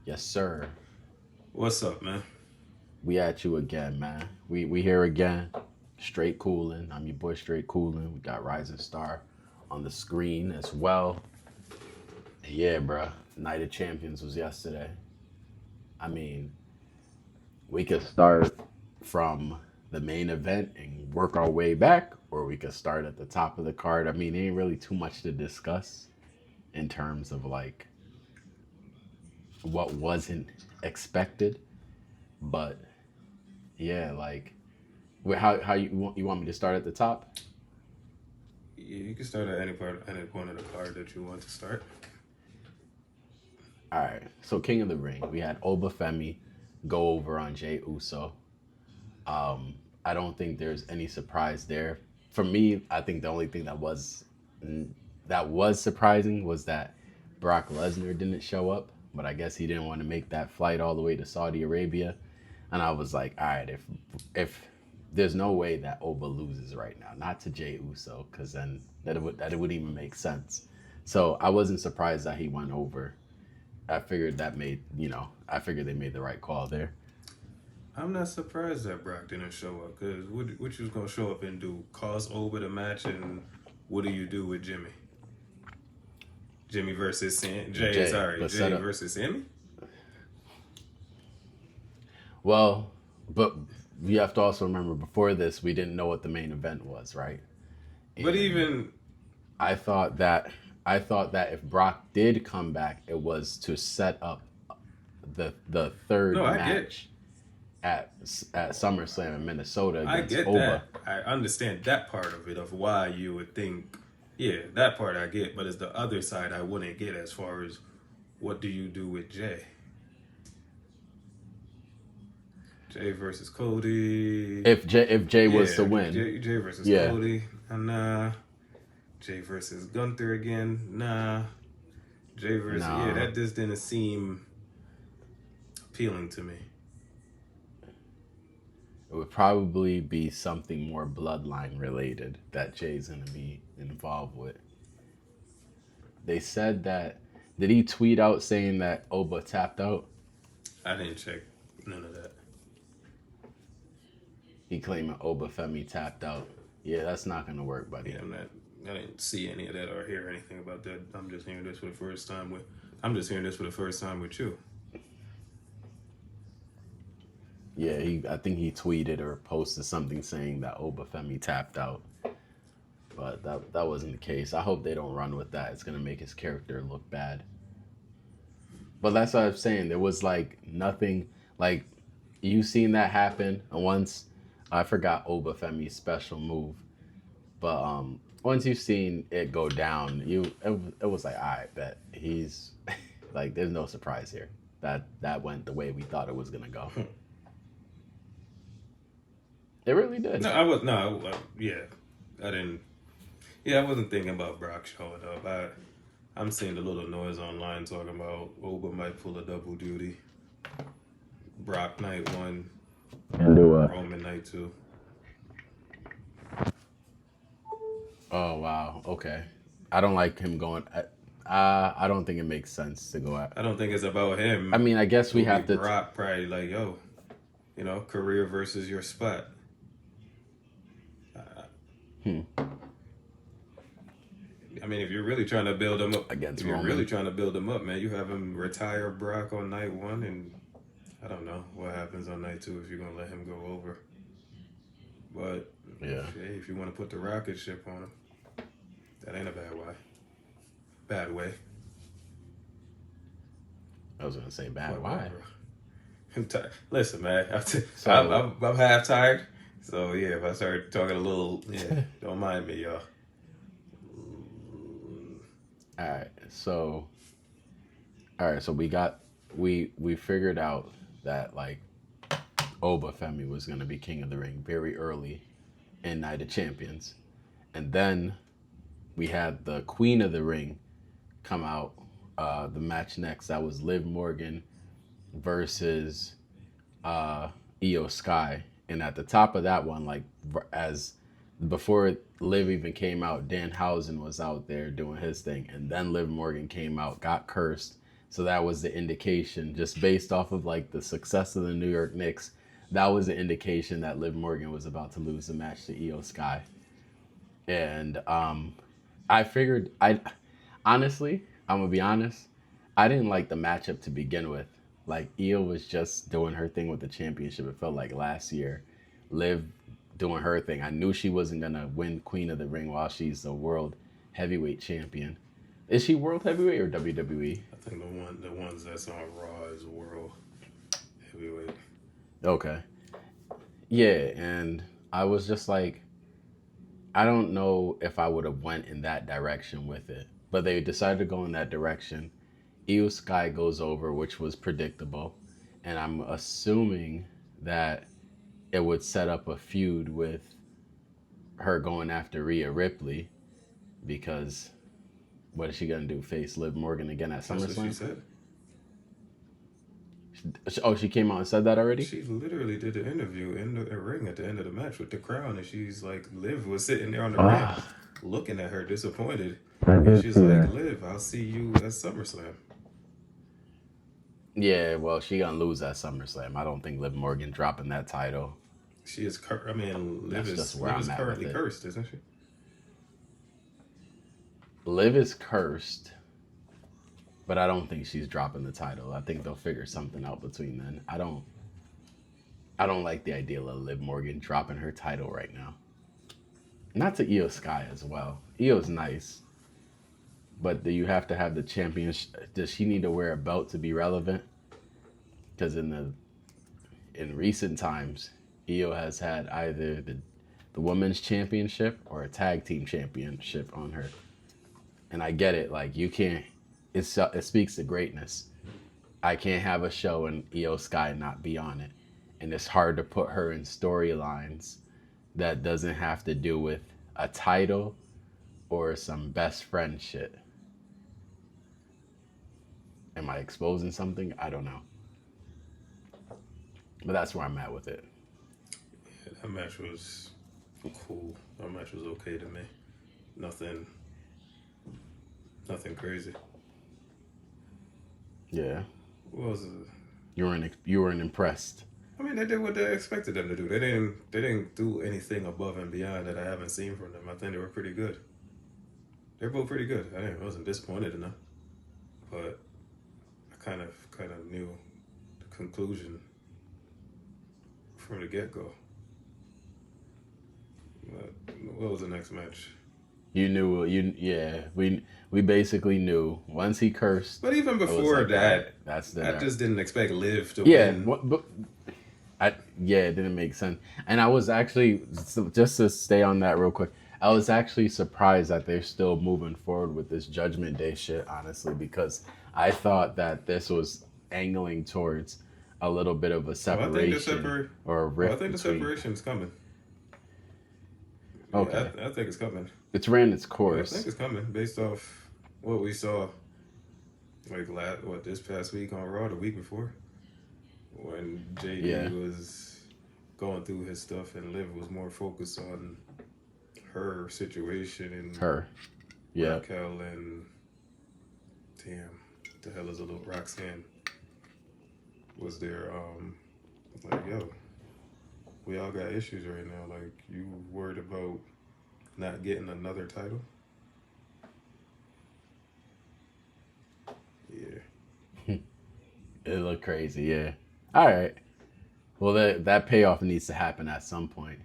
Yes, sir. What's up, man? We at you again, man. We here again. Straight cooling. I'm your boy Straight Cooling. We got Ryzing Starr on the screen as well. Yeah, bruh. Night of Champions was yesterday. I mean, we could start from the main event and work our way back, or we could start at the top of the card. I mean, there ain't really too much to discuss in terms of like what wasn't expected, but yeah, like how you want me to start at the top? Yeah, you can start at any point of the card that you want to start. All right. So King of the Ring, we had Obafemi go over on Jay Uso. I don't think there's any surprise there. For me, I think the only thing that was surprising was that Brock Lesnar didn't show up, but I guess he didn't want to make that flight all the way to Saudi Arabia. And I was like, all right, if there's no way that Oba loses right now, not to Jay Uso, because then that would even make sense. So I wasn't surprised that he went over. I figured they made the right call there. I'm not surprised that Brock didn't show up because what you was gonna show up and do? Cause over the match, and what do you do with Jimmy? Jimmy versus Jay. Jay, Sorry, but set Jay up. versus Emmy. Well, but you have to also remember before this, we didn't know what the main event was, right? But And even I thought that I thought that if Brock did come back, it was to set up the no, third I get, match at at SummerSlam in Minnesota I against get Oba. that. I understand that part of it of why you would think. Yeah, that part I get, but it's the other side I wouldn't get as far as what do you do with Jay? Jay versus Cody. If Jay was to Yeah, win, Jay versus yeah, Cody. Nah. Jay versus Gunther again. Nah. Jay versus yeah. nah, That just didn't seem appealing to me. it would probably be something more bloodline related that Jay's gonna be involved with. They said that. Did he tweet out saying that Oba tapped out? I didn't check none of that. He claiming Obafemi tapped out. Yeah, that's not gonna work, buddy. Yeah, I'm not. I didn't see any of that or hear anything about that. I'm just hearing this for the first time with. I'm just hearing this for the first time with you. Yeah, I think he tweeted or posted something saying that Obafemi tapped out, but that wasn't the case. I hope they don't run with that. It's gonna make his character look bad. But that's what I'm saying. There was like nothing like you seen that happen and once. I forgot Obafemi's special move, but once you've seen it go down, it was like, all right, bet he's like, there's no surprise here. That went the way we thought it was gonna go. It really did. No, I was no. Yeah, I didn't. Yeah, I wasn't thinking about Brock showing up. I'm seeing a little noise online talking about Oba might pull a double duty. Brock night one, And do a Roman night two. Oh wow, okay. I don't like him going. I don't think it makes sense to go at. I don't think it's about I him. mean, I guess we It'll be have to. Brock probably like, yo, career versus your spot. Hmm, I mean, if you're really trying to build him up, against if you're really Roman. trying to build him up, man, you have him retire Brock on night one, and I don't know what happens on night two if you're gonna let him go over. But Yeah, hey, if you want to put the rocket ship on him, that ain't a bad way. Bad way. I was gonna say bad. Why? Whatever. I'm tired. Listen, man, So, I'm half tired. So yeah, if I start talking a little, yeah, don't mind me, y'all. all right. So we figured out that like Obafemi was gonna be King of the Ring very early in Night of Champions, and then we had the Queen of the Ring come out. The match next that was Liv Morgan versus Io Sky, and at the top of that one, like as before Liv even came out, Danhausen was out there doing his thing, and then Liv Morgan came out, got cursed, So that was the indication, just based off of like the success of the New York Knicks, that was the indication that Liv Morgan was about to lose the match to Io Sky. And I figured I honestly, I'm gonna be honest, I didn't like the matchup to begin with. Like Io was just doing her thing with the championship. It felt like last year, Liv doing her thing. I knew she wasn't gonna win Queen of the Ring while she's the world heavyweight champion. Is she world heavyweight or WWE? I think the ones that's on Raw is world heavyweight. Okay. Yeah, and I was just like, I don't know if I would have went in that direction with it, but they decided to go in that direction. Io Sky goes over, which was predictable, and I'm assuming that it would set up a feud with her going after Rhea Ripley because what is she gonna do? Face Liv Morgan again at That's what she SummerSlam? said. Oh, she came out and said that already? She literally did an interview in the ring at the end of the match with the crowd, and she's like, Liv was sitting there on the ramp looking at her disappointed. She's like, Liv, I'll see you at SummerSlam. Yeah, well, she gonna lose at SummerSlam. I don't think Liv Morgan dropping that title. She is, Liv is at currently with it. cursed, isn't she? Liv is cursed, but I don't think she's dropping the title. I think they'll figure something out between then. I don't like the idea of Liv Morgan dropping her title right now. Not to Io Sky as well. Io's nice, but do you have to have the champion? Does she need to wear a belt to be relevant? Because in recent times, Io has had either the women's championship or a tag team championship on her. And I get it. Like, you can't, it speaks to greatness. I can't have a show and Io Sky not be on it. And it's hard to put her in storylines that doesn't have to do with a title or some best friend shit. Am I exposing something? I don't know. But that's where I'm at with it. Yeah, that match was cool. That match was okay to me. Nothing crazy. Yeah. What was it? You weren't impressed. I mean, they did what they expected them to do. They didn't do anything above and beyond that I haven't seen from them. I think they were pretty good. They're both pretty good. I wasn't disappointed enough, but I kind of knew the conclusion from the get-go. What was the next match? We basically knew once he cursed. But even before that, I just didn't expect Liv to win. It didn't make sense. And I was actually, just to stay on that real quick, I was actually surprised that they're still moving forward with this Judgment Day shit, honestly, because I thought that this was angling towards a little bit of a separation or a rift. I think the separation's coming. Okay. I think it's coming. It's ran its course. I think it's coming based off what we saw, like this past week on Raw, the week before, when JD was going through his stuff and Liv was more focused on her situation and Raquel and the hell is a little Roxanne was there. Like, yo, we all got issues right now. Like, you worried about not getting another title? Yeah. It looked crazy, yeah. All right. Well, that payoff needs to happen at some point.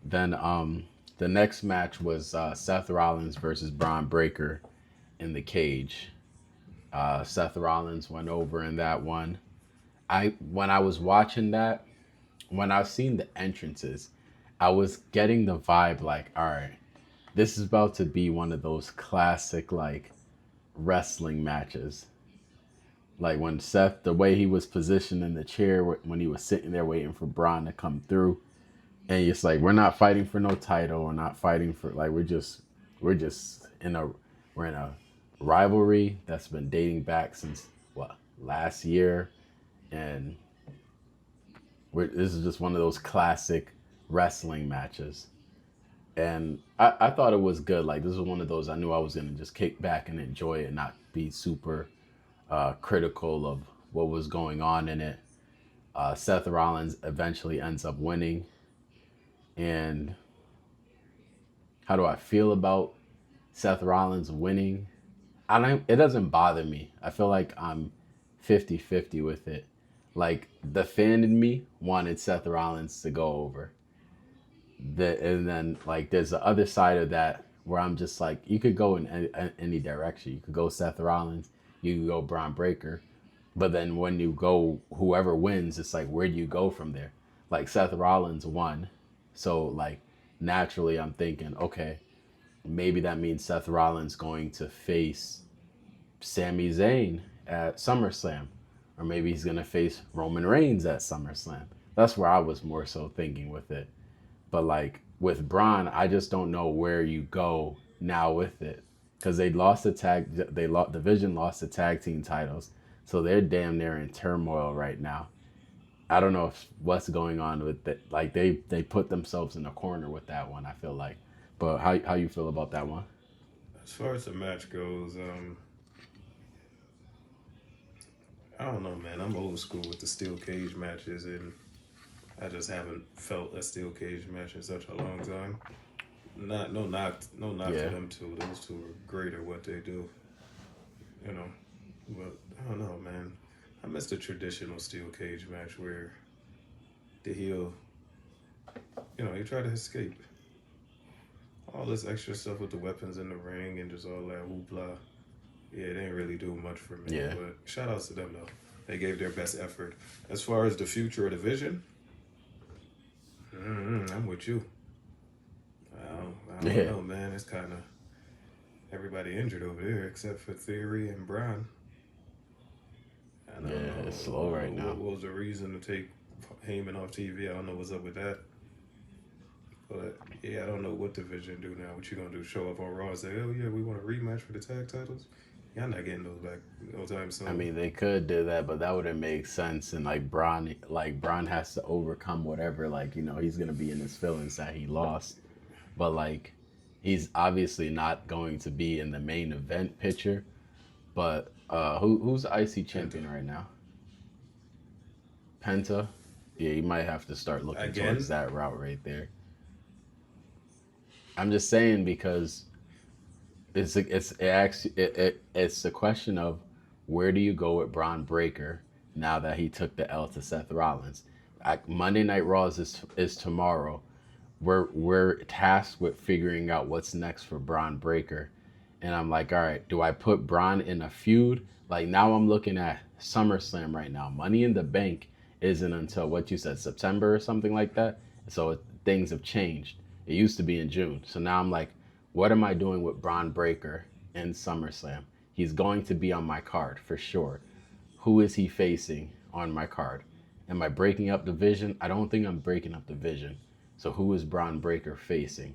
Then the next match was Seth Rollins versus Braun Breaker in the cage. Seth Rollins went over in that one. When I was watching that, when I was seeing the entrances, I was getting the vibe like, all right, this is about to be one of those classic like wrestling matches. Like when Seth, the way he was positioned in the chair when he was sitting there waiting for Braun to come through, and it's like, we're not fighting for no title, we're not fighting for, like, we're just in a rivalry that's been dating back since last year, and this is just one of those classic wrestling matches. And I thought it was good. Like, this was one of those I knew I was gonna just kick back and enjoy it and not be super critical of what was going on in it. Seth Rollins eventually ends up winning. And how do I feel about Seth Rollins winning? I don't. It doesn't bother me. I feel like I'm 50-50 with it. Like the fan in me wanted Seth Rollins to go over. And then like there's the other side of that where I'm just like you could go in any direction. You could go Seth Rollins. You could go Braun Breaker. But then when you go whoever wins, it's like where do you go from there? Like Seth Rollins won, so like naturally I'm thinking okay, maybe that means Seth Rollins going to face Sami Zayn at SummerSlam, or maybe he's gonna face Roman Reigns at SummerSlam. That's where I was more so thinking with it. But like with Braun, I just don't know where you go now with it because they lost the tag. They lost Division lost the tag team titles, so they're damn near in turmoil right now. I don't know what's going on with it. Like they put themselves in a corner with that one. I feel like, but how you feel about that one? As far as the match goes, I don't know, man. I'm old school with the steel cage matches, and I just haven't felt a steel cage match in such a long time. Not no knock to Yeah, them two. Those two are great at what they do, you know. But I don't know, man. I miss the traditional steel cage match where the heel, he tried to escape. All this extra stuff with the weapons in the ring and just all that hoopla. Yeah, it didn't really do much for me. yeah, But shout outs to them though. They gave their best effort. As far as the future of the vision, I'm with you. I don't yeah, know, man. It's kind of everybody injured over there except for Theory and Brown. I don't yeah. It's know. slow right What now. was the reason to take Heyman off TV? I don't know what's up with that. But yeah, I don't know what division do now. What you gonna do? Show up on Raw and say, "Oh yeah, we want a rematch for the tag titles"? Y'all not getting those back no time I soon. mean, they could do that, but that wouldn't make sense. And Braun has to overcome whatever. Like he's gonna be in his feelings that he lost, but like, he's obviously not going to be in the main event picture. But who's the IC Penta champion right now? Penta. Yeah, you might have to start looking towards again. that route right there. I'm just saying because it's a question of where do you go with Braun Breaker now that he took the L to Seth Rollins. Monday Night Raw is tomorrow. We're tasked with figuring out what's next for Braun Breaker, and I'm like, all right, do I put Braun in a feud? Like now I'm looking at SummerSlam right now. Money in the Bank isn't until what you said September or something like that. So things have changed. It used to be in June. So now I'm like, what am I doing with Braun Breaker in SummerSlam? He's going to be on my card for sure. Who is he facing on my card? Am I breaking up division? I don't think I'm breaking up division. So who is Braun Breaker facing?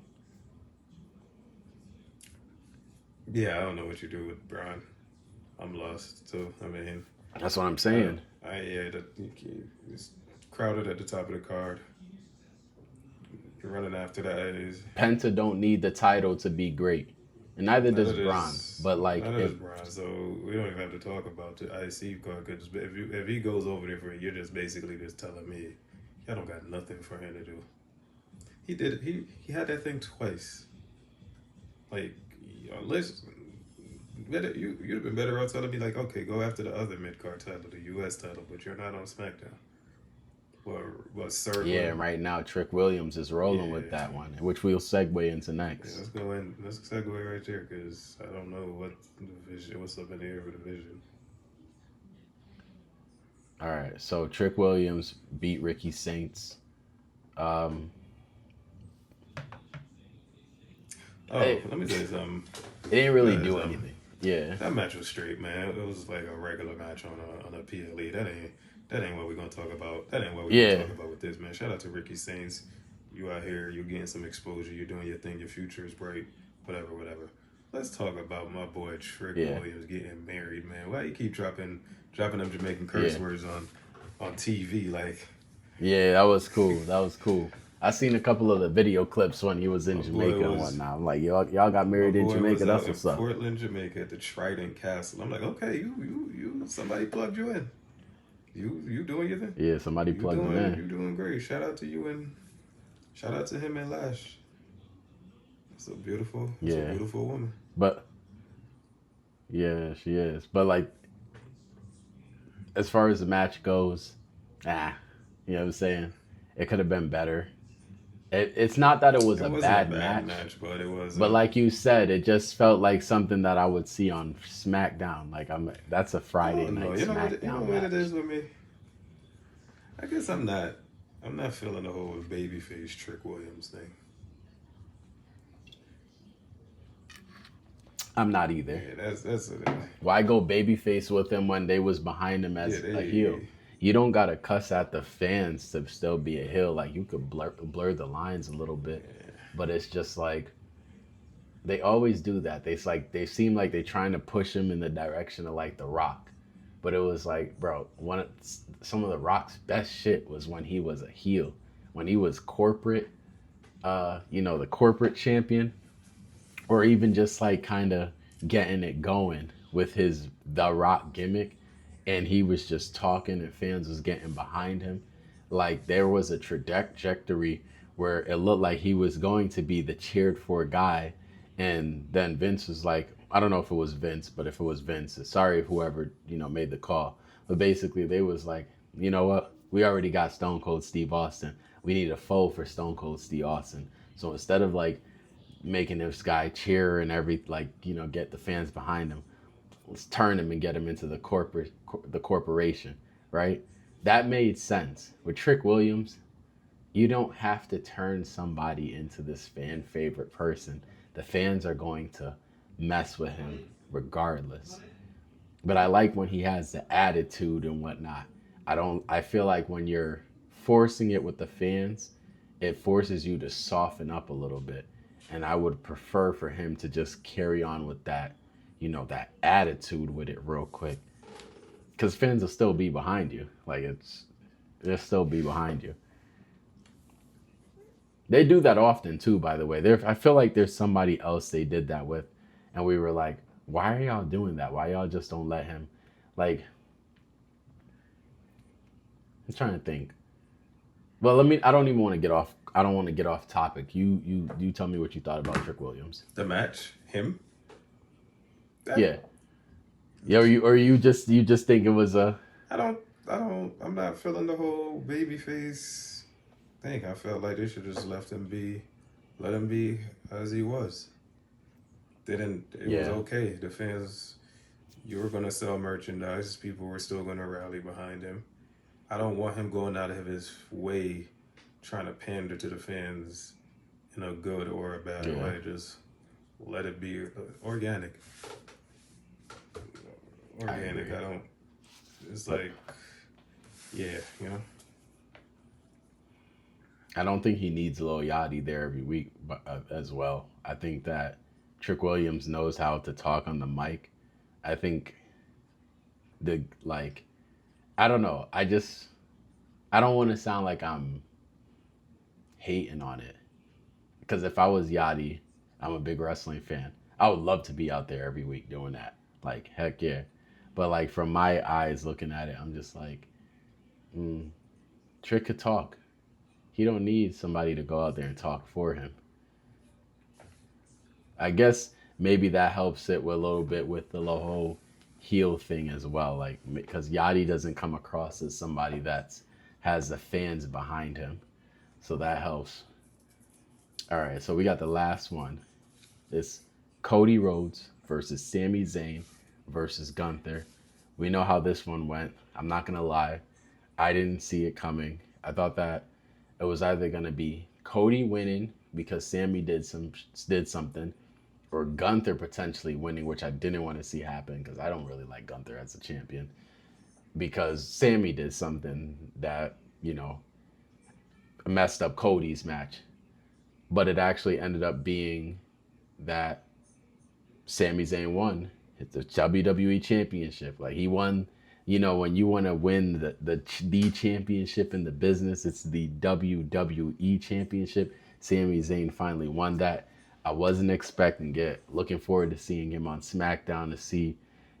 Yeah, I don't know what you do with Braun. I'm lost. So I mean, That's what I'm I don't. saying. It's crowded at the top of the card. You're running after that is Penta don't need the title to be great, and neither does Braun. But like, none of if this Braun. So we don't even have to talk about the IC card because if he goes over there for it, you're just basically just telling me y'all don't got nothing for him to do. He did. He had that thing twice. Like, listen, you'd have been better off telling me like, okay, go after the other mid card title, the U.S. title, but you're not on SmackDown. Or yeah, circling. right now Trick Williams is rolling with Yeah, that one, which we'll segue into yeah. next. Let's go in. Let's segue right there because I don't know what's up in the air for the vision. All right, so Trick Williams beat Ricky Saints. Um, Oh, it, let me tell you something. it didn't really That, is, do anything. Yeah, that match was straight, man. It was like a regular match on a PLE. That ain't what we're gonna talk about. That ain't what we're gonna yeah, talk about with this, man. Shout out to Ricky Saints. You out here, you're getting some exposure. You're doing your thing. Your future is bright. Whatever, whatever. Let's talk about my boy Trick yeah, Williams getting married, man. Why you keep dropping them Jamaican curse yeah. words on TV? Like, Yeah, that was cool. That was cool. I seen a couple of the video clips when he was in My boy Jamaica and was whatnot. I'm like, y'all got my married in boy was Jamaica. out That's in what's up. Portland, Jamaica, at the Trident Castle. I'm like, okay, you somebody plugged you in. You doing your thing. Yeah, somebody plugged him in. You doing great. Shout out to you and shout out to him and Lash. It's a Yeah, beautiful woman. but yeah, she is. But like, as far as the match goes, you know what I'm saying? It could have been better. It's not that it was It a wasn't a bad bad match, match, but it was but like you said, it just felt like something that I would see on SmackDown. Like that's a I Friday don't know. night You know SmackDown what it match. is with me. I guess I'm not feeling the whole babyface Trick Williams thing. I'm not either. Yeah, that's it. Why go babyface with him when they was behind him Yeah, as a heel? You don't gotta cuss at the fans to still be a heel. Like you could blur the lines a little bit, but it's just like they always do that. They seem like they're trying to push him in the direction of like The Rock, but it was like, bro, some of The Rock's best shit was when he was a heel, when he was corporate, the corporate champion, or even just like kind of getting it going with his The Rock gimmick, and he was just talking and fans was getting behind him. Like there was a trajectory where it looked like he was going to be the cheered for guy, and then Vince was like, I don't know if it was Vince, but if it was Vince, sorry if whoever made the call, but basically they was like, you know what, we already got Stone Cold Steve Austin. We need a foe for Stone Cold Steve Austin. So instead of like making this guy cheer and get the fans behind him, let's turn him and get him into the corporation, right? That made sense. With Trick Williams, you don't have to turn somebody into this fan favorite person. The fans are going to mess with him regardless. But I like when he has the attitude and whatnot. I feel like when you're forcing it with the fans, it forces you to soften up a little bit. And I would prefer for him to just carry on with that, that attitude with it real quick. Because fans will still be behind you. They'll still be behind you. They do that often too, by the way. I feel like there's somebody else they did that with, and we were like, why are y'all doing that? Why y'all just don't let him? Like, I'm trying to think. Well, I don't even want to get off. I don't want to get off topic. You tell me what you thought about Trick Williams. The match, him. Yeah. Yeah. You just think it was a. I'm not feeling the whole babyface thing. I felt like they should just let him be as he was. It was okay. The fans, you were gonna sell merchandise. People were still gonna rally behind him. I don't want him going out of his way trying to pander to the fans in a good or a bad way. Just let it be organic. I don't. It's like, yeah, I don't think he needs Lil Yachty there every week, but as well. I think that Trick Williams knows how to talk on the mic. I think I don't know. I don't want to sound like I'm hating on it. Because if I was Yachty, I'm a big wrestling fan. I would love to be out there every week doing that. Like, heck yeah. But like from my eyes looking at it, I'm just like, Trick could talk. He don't need somebody to go out there and talk for him. I guess maybe that helps it with a little bit with the whole heel thing as well. Like, because Yachty doesn't come across as somebody has the fans behind him. So that helps. All right, so we got the last one. It's Cody Rhodes versus Sami Zayn versus Gunther. We know how this one went. I'm not going to lie. I didn't see it coming. I thought that it was either going to be Cody winning because Sami did something, or Gunther potentially winning, which I didn't want to see happen because I don't really like Gunther as a champion, because Sami did something that, messed up Cody's match. But it actually ended up being that Sami Zayn won the WWE Championship. Like, he won You know, when you want to win the championship in the business, it's the WWE championship. Sami Zayn finally won that. I wasn't expecting it. Looking forward to seeing him on SmackDown to see,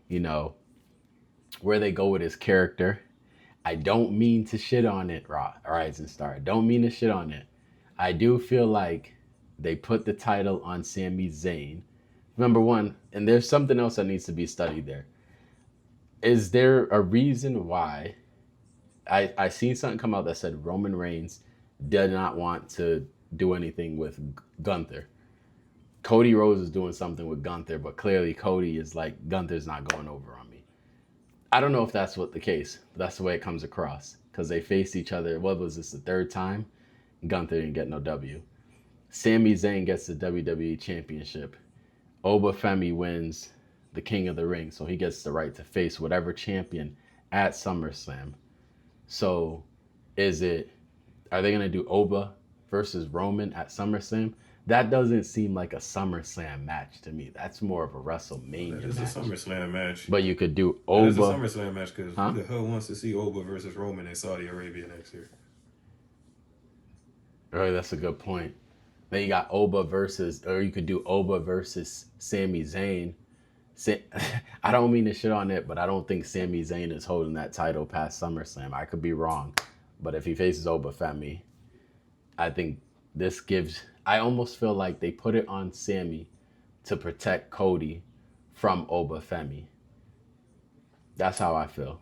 you know, where they go with his character. I don't mean to shit on it, Ryzing Starr. I don't mean to shit on it. I do feel like they put the title on Sami Zayn. Number one, and there's something else that needs to be studied there. Is there a reason why I seen something come out that said Roman Reigns did not want to do anything with Gunther. Cody Rhodes is doing something with Gunther, but clearly Cody is like, Gunther's not going over on me. I don't know if that's what the case, but that's the way it comes across. Because they faced each other, what was this, the third time? Gunther didn't get no W. Sami Zayn gets the WWE Championship. Oba Femi wins the King of the Ring, so he gets the right to face whatever champion at SummerSlam. So, are they going to do Oba versus Roman at SummerSlam? That doesn't seem like a SummerSlam match to me. That's more of a WrestleMania That is match. a SummerSlam match. But you could do That is a Oba. SummerSlam match because who the hell wants to see Oba versus Roman in Saudi Arabia next year? Right, that's a good point. Then you got Oba versus, or you could do Oba versus Sami Zayn. I don't mean to shit on it, but I don't think Sami Zayn is holding that title past SummerSlam. I could be wrong. But if he faces Oba Femi, I think this gives. I almost feel like they put it on Sami to protect Cody from Oba Femi. That's how I feel.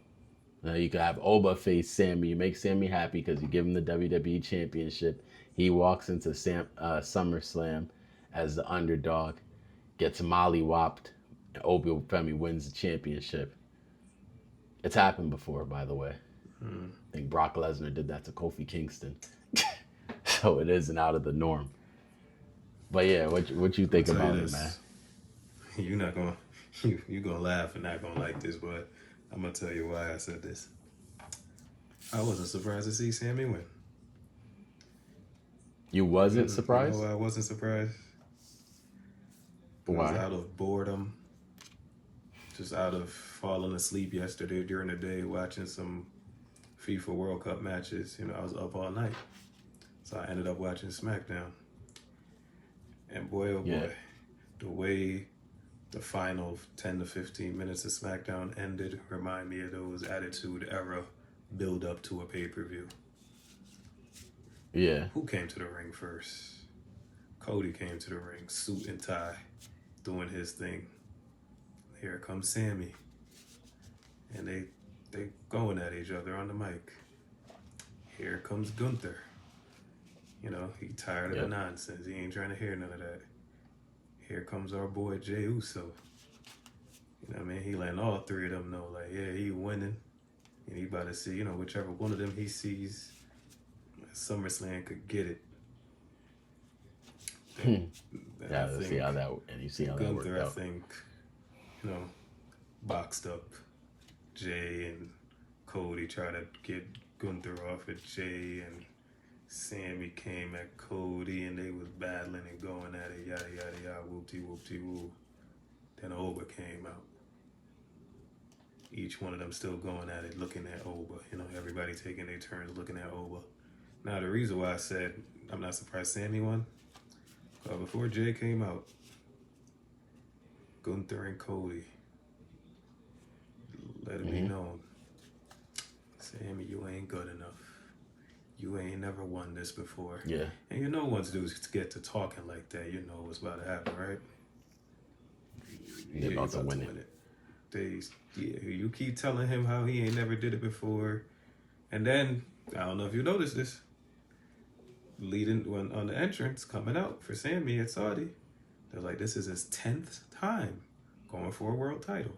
You could have Oba face Sami. You make Sami happy because you give him the WWE Championship. He walks into SummerSlam as the underdog, gets mollywopped, and Oba Femi wins the championship. It's happened before, by the way. I think Brock Lesnar did that to Kofi Kingston. So it isn't out of the norm. But yeah, what you think about it, man? You're not gonna you're gonna laugh and not gonna like this, but I'm gonna tell you why I said this. I wasn't surprised to see Sami win. You wasn't surprised? You know why I wasn't surprised? Why? I was out of boredom, just out of falling asleep yesterday during the day watching some FIFA World Cup matches. You know, I was up all night, so I ended up watching SmackDown. And boy, oh boy, the way the final 10 to 15 minutes of SmackDown ended remind me of those Attitude Era build up to a pay-per-view. Yeah. Who came to the ring first? Cody came to the ring, suit and tie, doing his thing. Here comes Sami. And they going at each other on the mic. Here comes Gunther. You know, he tired of the nonsense. He ain't trying to hear none of that. Here comes our boy Jey Uso. You know what I mean? He letting all three of them know, like, yeah, he winning. And he about to see, you know, whichever one of them he sees, SummerSlam could get it. Yeah, let's see how that, and you see how that worked out. I think, you know, boxed up Jay and Cody, try to get Gunther off at Jay, and Sami came at Cody, and they was battling and going at it, yada, yada, yada, whoop-de-whoop-de-woo. Then Oba came out. Each one of them still going at it, looking at Oba. You know, everybody taking their turns looking at Oba. Now, the reason why I said I'm not surprised Sami won, before Jay came out, Gunther and Cody let it be known, Sami, you ain't good enough. You ain't never won this before. Yeah. And you know once dudes get to talking like that, you know what's about to happen, right? They're about to win it. You keep telling him how he ain't never did it before. And then, I don't know if you noticed this, when on the entrance, coming out for Sami at Saudi, they're like, this is his 10th time going for a world title.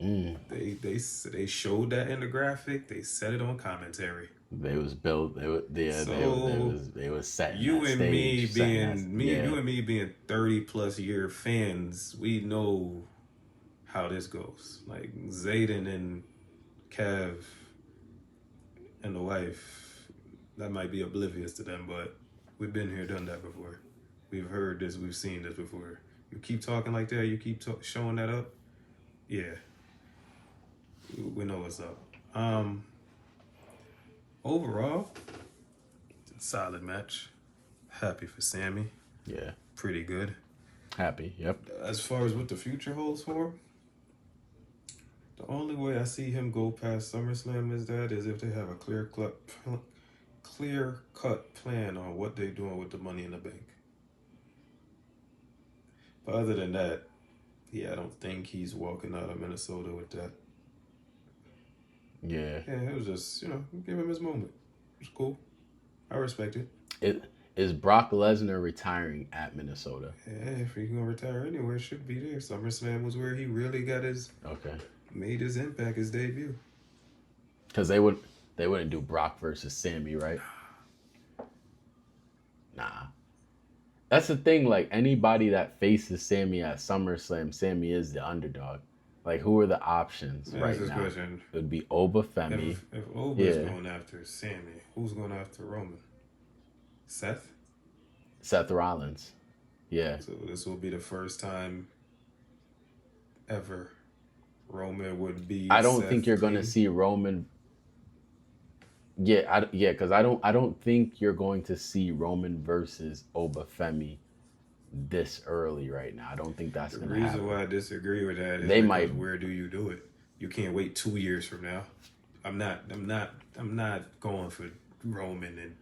They showed that in the graphic. They said it on commentary. They was built. They was set. You and me being 30+ year fans, we know how this goes. Like Zayden and Kev and the wife, that might be oblivious to them, but we've been here, done that before. We've heard this. We've seen this before. You keep talking like that. You keep showing that up. Yeah. we know what's up. Overall, solid match. Happy for Sammy. Yeah. Pretty good. Happy. Yep. As far as what the future holds for him, the only way I see him go past SummerSlam is if they have a clear cut plan on what they're doing with the Money in the Bank. But other than that, yeah, I don't think he's walking out of Minnesota with that. Yeah. Yeah, it was just, give him his moment. It's cool. I respect it. Is Brock Lesnar retiring at Minnesota? Yeah, if he's gonna retire anywhere, it should be there. SummerSlam was where he really made his impact, his debut. Because they wouldn't do Brock versus Sammy, right? Nah. That's the thing. Like, anybody that faces Sammy at SummerSlam, Sammy is the underdog. Like, who are the options right now? Question. It would be Oba Femi. If Oba's going after Sammy, who's going after Roman? Seth Rollins. Yeah. So this will be the first time ever Roman would be. I don't think you're going to see Roman. Yeah, because I don't think you're going to see Roman versus Oba Femi this early right now. I don't think that's going to happen. The reason why I disagree with that is where do you do it? You can't wait 2 years from now. I'm not going for Roman and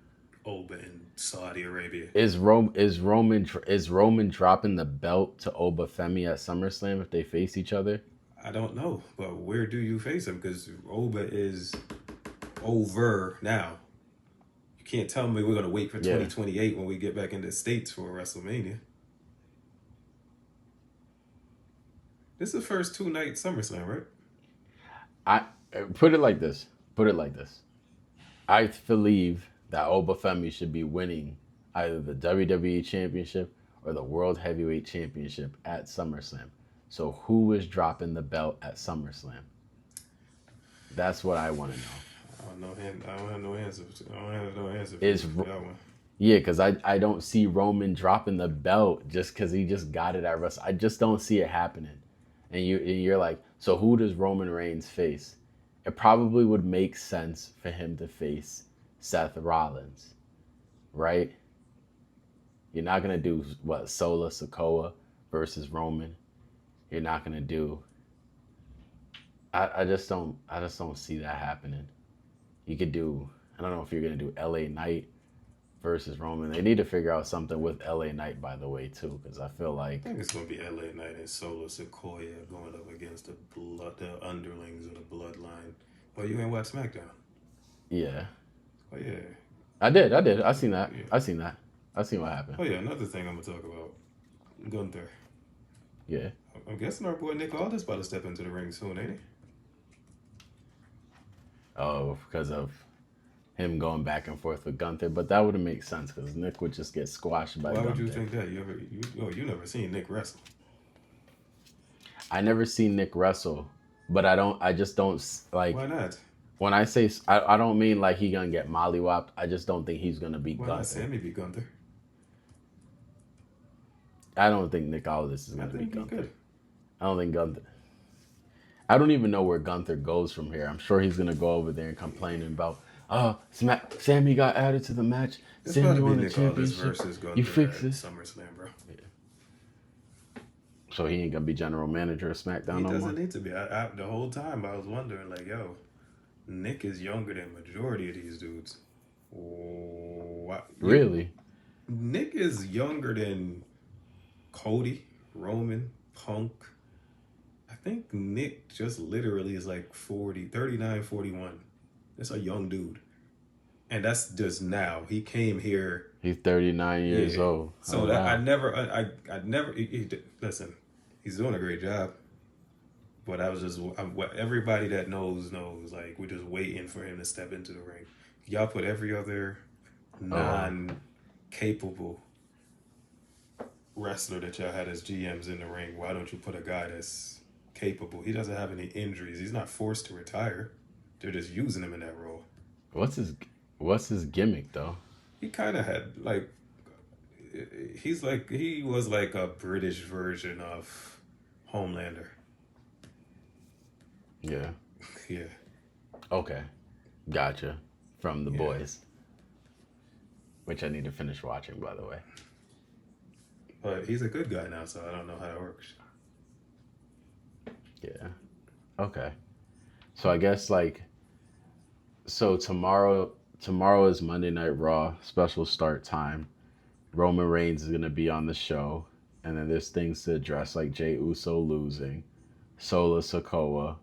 Oba in Saudi Arabia. Is Roman dropping the belt to Oba Femi at SummerSlam if they face each other? I don't know, but where do you face him? Because Oba is over now. You can't tell me we're going to wait for 2028 when we get back in the States for WrestleMania. This is the first 2-night SummerSlam, right? I put it like this. I believe that Oba Femi should be winning either the WWE Championship or the World Heavyweight Championship at SummerSlam. So who is dropping the belt at SummerSlam? That's what I want to know. I don't have no answer. Yeah, because I don't see Roman dropping the belt just because he just got it at WrestleMania. I just don't see it happening. And you're like, so who does Roman Reigns face? It probably would make sense for him to face Seth Rollins, right? You're not gonna do Solo Sikoa versus Roman. You're not gonna do. I just don't see that happening. You could do. I don't know if you're gonna do LA Knight versus Roman. They need to figure out something with LA Knight, by the way, too, because I feel like I think it's gonna be LA Knight and Solo Sikoa going up against the underlings of the bloodline. Oh, you ain't watch SmackDown? Yeah. Oh yeah. I did. I seen that. Yeah. I seen what happened. Oh yeah, another thing I'm gonna talk about. Gunther. Yeah. I'm guessing our boy Nick Aldis about to step into the ring soon, ain't he? Oh, because of him going back and forth with Gunther, but that wouldn't make sense because Nick would just get squashed by Gunther. Why would you think that? You never seen Nick wrestle? I never seen Nick wrestle, but I just don't like. Why not? When I say, I don't mean like he gonna get mollywopped. I just don't think he's gonna beat Gunther. Why not Sammy beat Gunther? I don't think Nick Aldis is gonna beat Gunther. I don't think Gunther. I don't even know where Gunther goes from here. I'm sure he's gonna go over there and complaining about, Sammy got added to the match. It's Sammy won the championship. You fix this. SummerSlam, bro. Yeah. So he ain't gonna be general manager of SmackDown no more? He doesn't need to be. The whole time I was wondering, like, yo, Nick is younger than majority of these dudes. What? Really? Nick is younger than Cody, Roman, Punk. I think Nick just literally is like 39, 41. That's a young dude. And that's just now. He came here. He's 39 years old. So I never, listen, he's doing a great job. But I was just, everybody that knows, like, we're just waiting for him to step into the ring. Y'all put every other non-capable wrestler that y'all had as GMs in the ring. Why don't you put a guy that's capable? He doesn't have any injuries. He's not forced to retire. They're just using him in that role. What's his gimmick, though? He kind of had, like, he was like a British version of Homelander. Yeah. Yeah. Okay, gotcha. From the Yeah. boys, which I need to finish watching, by the way. But he's a good guy now, so I don't know how it works. Yeah. Okay. So I guess like so tomorrow is Monday Night Raw, special start time. Roman Reigns is gonna be on the show, and then there's things to address like Jey Uso losing, Solo Sikoa,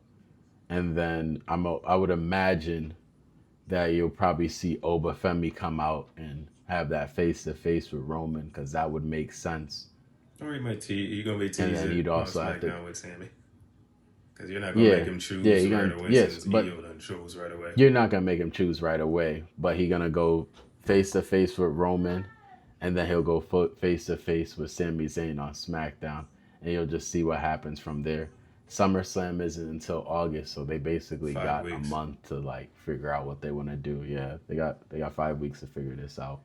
and then I would imagine that you'll probably see Oba Femi come out and have that face to face with Roman because that would make sense. Or he might you're gonna be And then teasing you'd on also have to SmackDown with Sammy. Because you're not gonna make yeah him yeah choose you're right gonna away yes since but Io done chose right away. you're not gonna make him choose right away, but he gonna go face to face with Roman, and then he'll go face to face with Sami Zayn on SmackDown, and you'll just see what happens from there. SummerSlam isn't until August, so they basically 5 got a weeks. month to like figure out what they want to do. Yeah, they got 5 weeks to figure this out.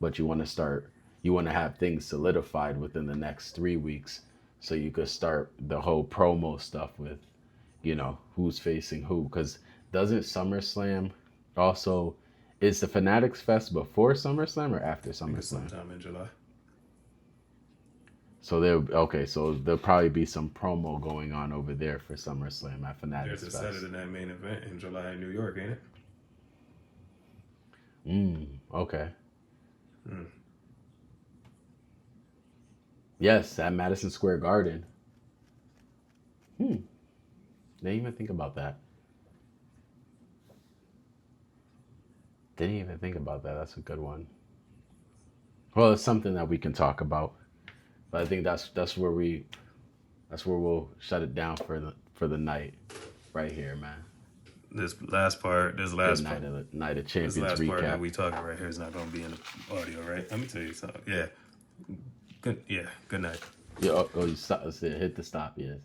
But you want to have things solidified within the next 3 weeks, so you could start the whole promo stuff with, who's facing who. Because doesn't SummerSlam also, is the Fanatics Fest before SummerSlam or after I think it's SummerSlam? sometime in July. So so there'll probably be some promo going on over there for SummerSlam at Fanatics There's a Fest. Saturday night main event in July in New York, ain't it? Okay. Hmm. Yes, at Madison Square Garden. Didn't even think about that. Didn't even think about that. That's a good one. Well, it's something that we can talk about. But I think that's where we'll shut it down for the night, right here, man. This last part Night of Champions this last part that recap. we talking right here is not gonna be in the audio, right? Let me tell you something. Yeah. Good night. Yeah, you hit the stop. Yes.